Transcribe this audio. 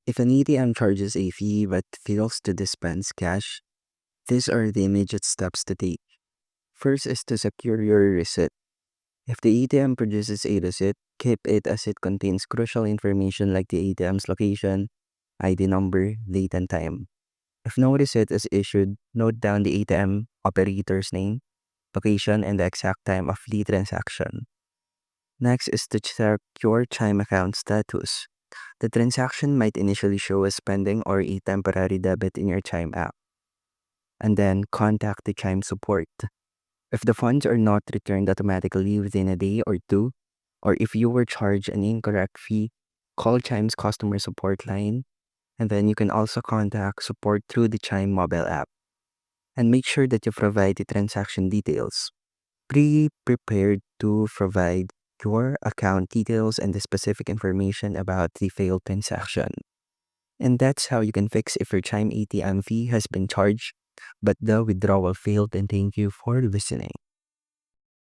If an ATM charges a fee but fails to dispense cash, these are the immediate steps to take. First is to secure your receipt. If the ATM produces a receipt, keep it as it contains crucial information like the ATM's location, ID number, date, and time. If no receipt is issued, note down the ATM operator's name, location, and the exact time of the transaction. Next is to check your Chime account status. The transaction might initially show as pending or a temporary debit in your Chime app. And then contact the Chime support. If the funds are not returned automatically within a day or two, or if you were charged an incorrect fee, call Chime's customer support line, and then you can also contact support through the Chime mobile app. And make sure that you provide the transaction details. Be prepared to provide your account details and the specific information about the failed transaction. And that's how you can fix if your Chime ATM fee has been charged, but the withdrawal failed. And thank you for listening.